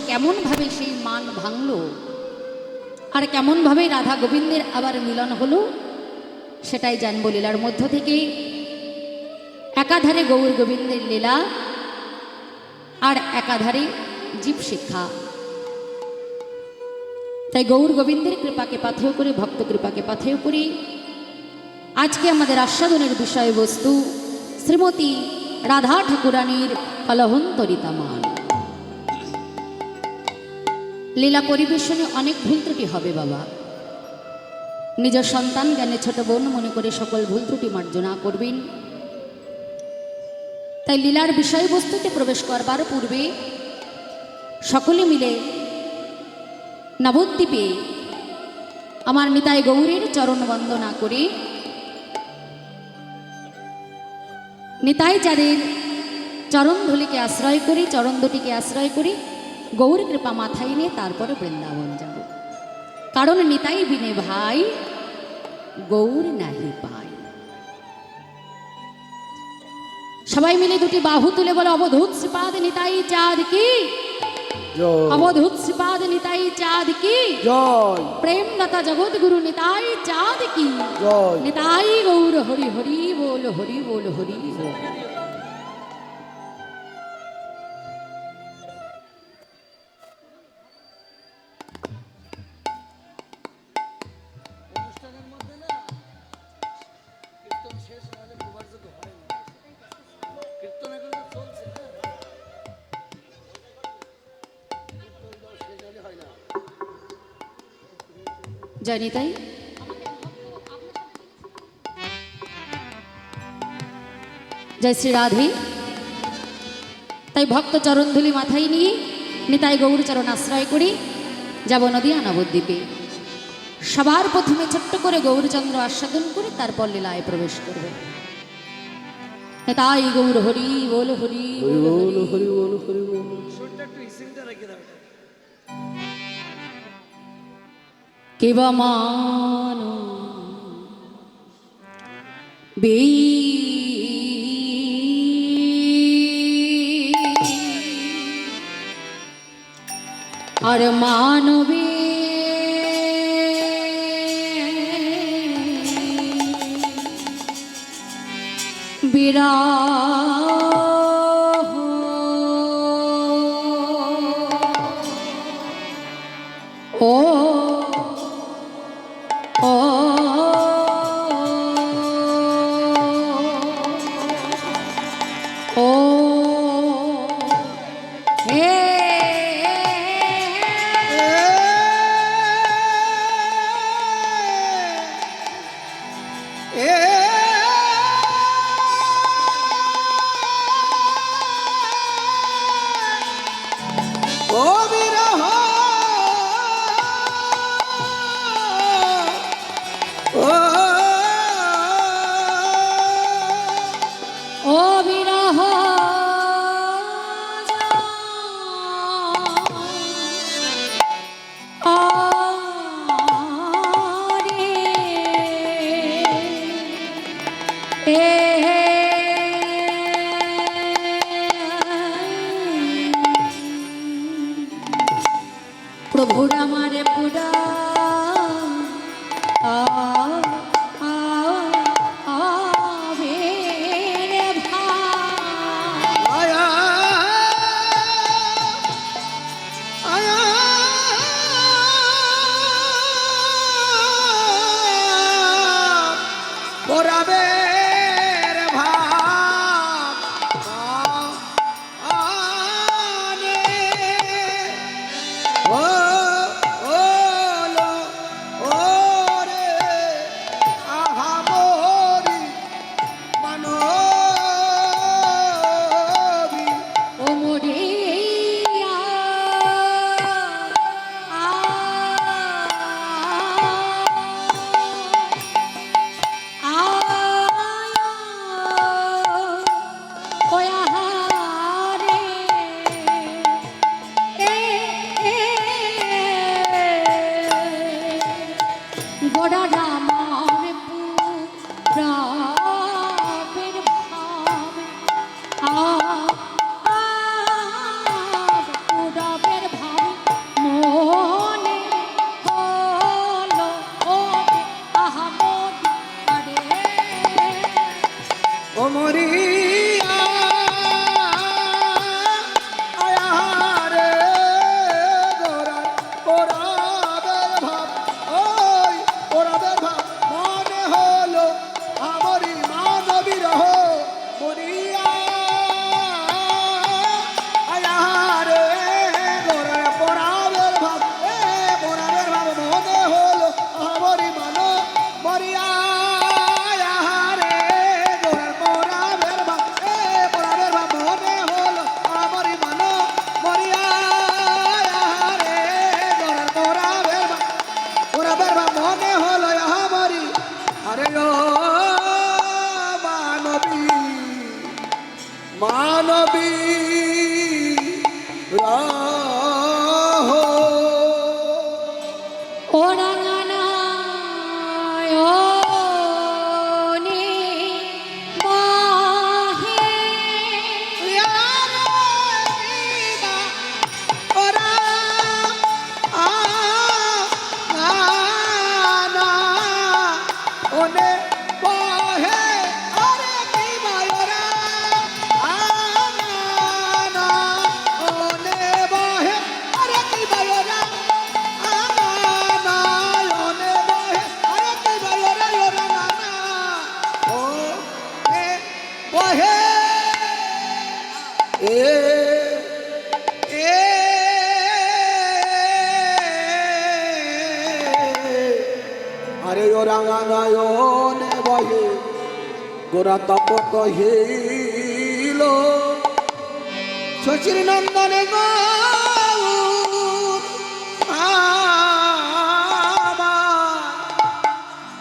কেমনভাবে সেই মান ভাঙল আর কেমনভাবে রাধা গোবিন্দের আবার মিলন হলো সেটাই জানবো লীলার মধ্য থেকে। একাধারে গৌর গোবিন্দের লীলা আর একাধারে জীব শিক্ষা। তাই গৌর গোবিন্দের কৃপাকে পাথেয় করে, ভক্ত কৃপাকে পাথেয় করে আজকে আমাদের আস্বাদনের বিষয়বস্তু শ্রীমতী রাধা ঠাকুরানীর কলহন্তরিতা মান। লীলা পরিবেশনে অনেক ভুল ত্রুটি হবে বাবা, নিজ সন্তান জ্ঞানে ছোট বোন মনে করে সকল ভুল ত্রুটি মার্জনা করবেন। তাই লীলার বিষয়বস্তুতে প্রবেশ করবার পূর্বে সকলে মিলে নবদ্বীপে আমার নিতাই গৌরের চরণ বন্দনা করে নিতাই যাদের চরণ ধুলিকে আশ্রয় করি, চরণ দুটিকে আশ্রয় করি, গৌর কৃপা মাথায় নিয়ে তারপরে বৃন্দাবন যাব। কারণ নিতাই বিনে ভাই গৌর নাহি পাই। সবাই মিলে দুটি বাহু তুলে বলো অবধূত শ্রীপাদ নিতাই চাঁদ কি, অবধূত শ্রীপাদ নিতাই চাঁদ কি জয়, প্রেম দাতা জগৎ গুরু নিতাই চাঁদ কি জয়, নিতাই গৌর হরি হরি বল, হরি বল, হরি বল। জানি তাই জয় শ্রী রাধে। তাই ভক্ত চরণধুলি মাথায় নিয়ে নিতাই গৌর চরণ আশ্রয় করি যাব নদিয়া নবদ্বীপে। সবার প্রথমে ছোট্ট করে গৌরচন্দ্র আস্বাদন করে তারপর লীলায় প্রবেশ করব। নিতাই গৌর হরি বল, হরি বল, হরি বল, হরি বল। কেবা মান বে আর মানবে বিরাহ ও ও ও হে প্রভুর আমার পুরা রাঙা নয়নে বহে গোরা তপত হইল শশীর নন্দনে গৌর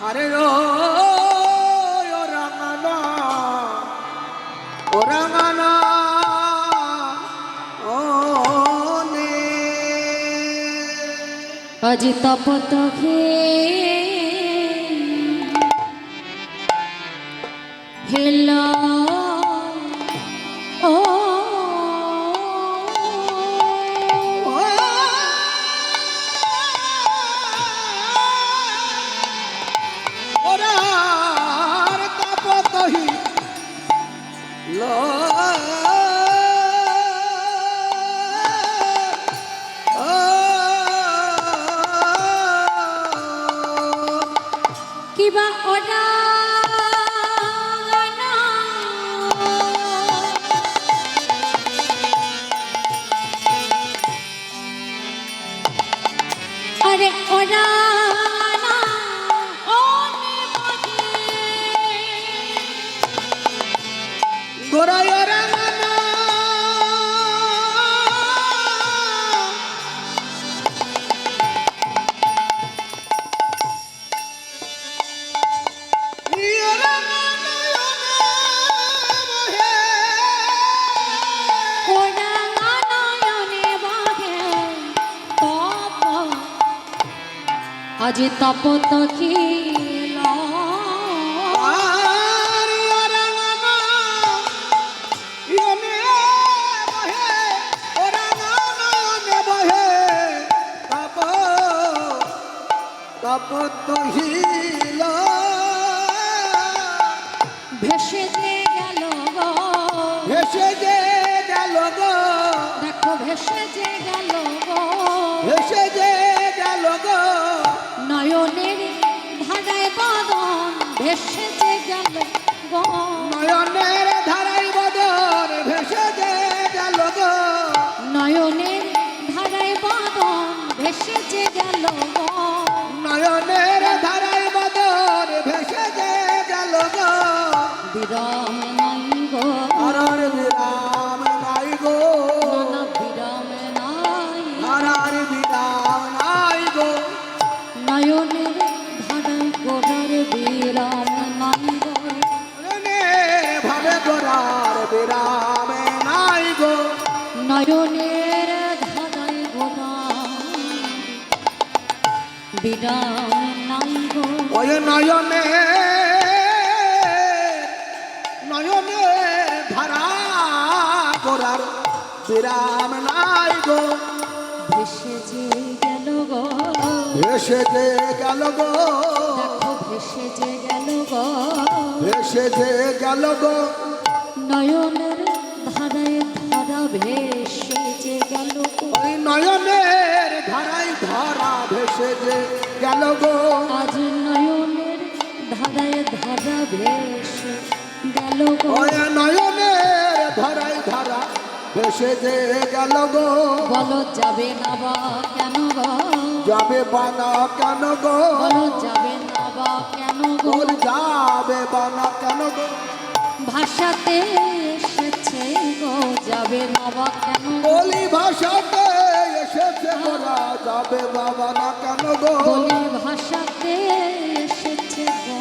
আরে ও রাঙানা ও রাঙানা আজি তপত হেলা ও ওরার তপত ল কিবা ওরা আরে ওরা গোরায় রাঙানা আজি তপত তপত হিল ভেসে যে গেল গো ভেসে যে গেল গো দেখো ভেসে যে গেল গো ভেসে যে গেল গো নয়নের ধারায় বদন ভেসে যে গেল গো নয়নের ধারাই বদন ভেসে যে গেল গো নয়নের ধারায় বদন ভেসে যে গেল গো নয়নের ধারাই বদন ভেসে যে গেল গো বিরাম নাই গো হরর বিরাম নাই গো নানা বিরাম নাই হরর বিরাম নাই গো নয়নের ধারায় গোড়ার বিরাম নাই গো ভাবে গোরার বিরাম নাই গো নয়নের ধারায় গোড়ার বিরাম নাই গো ওই নয়নের ধারা গোরার বিরাম নাই গো ভেসে যে গেল গো ভেসে যে গেল গো দেখো ভেসে যে গেল গো ভেসে যে গেল গো নয়নের ধারায় ধরা ভেসে যে গেল গো ওই নয়নের ধারাই ধরা ভেসে যে গেল গো আজ নয়নের ধারায় ধরা ভেসে গেল গো ওই নয়নের ধারাই ধরা ভেসে যে গেল গো বলো যাবে না বা কেন গো যাবে বানা কেন গো বলো যাবে না বা কেন গো বল যাবে বানা কেন গো ভাষাতে এসেছে গো যাবে না বা কেন গো বলি ভাষাতে এসেছে গোরা যাবে বাবা না কেন গো বলি ভাষাতে এসেছে গো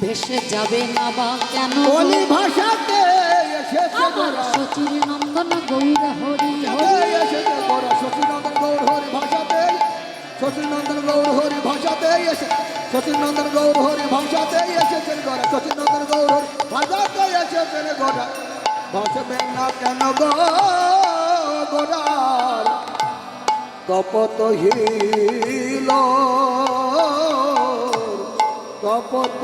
ভেসে যাবে না বা কেন গো বলি ভাষাতে এসেছে গোরা সচির নন্দন গৌর হরি হরি এসেছে গোরা সচিনন্দন গৌর হরি ভাষাতে সচিনন্দন গৌর হরি ভাষাতে এসে সচিনন্দন গৌর হরি ভাষাতে এসেছেন গোরা সচিনন্দন গৌর হরি ভাষাতে এসেছেন গোরা ভাসবে না কেন গো গোরার তপত হিল তপত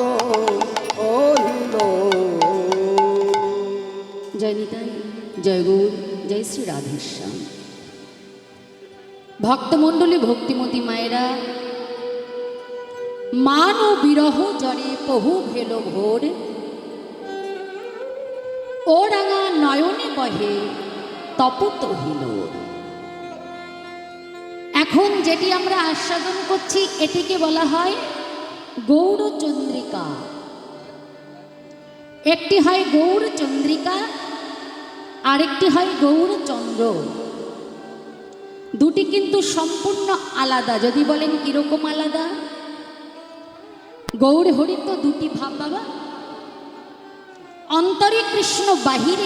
হিল জয় নিতাই জয় গৌর জয় শ্রী রাধেশ্যাম ভক্তমণ্ডলী ভক্তিমতী মায়েরা মান ও বিরহ জরে বহু ভেল ভোর ও রাঙা নয়নে বহে তপত হিল এখন যেটি আমরা আস্বাদন করছি এটিকে বলা হয় গৌরচন্দ্রিকা। একটি হয় গৌরচন্দ্রিকা, আরেকটি হয় গৌরচন্দ্র। দুটি কিন্তু সম্পূর্ণ আলাদা। যদি বলেন কিরকম আলাদা? গৌর হরি তো দুটি ভাব বাবা, অন্তরে কৃষ্ণ, বাহিরে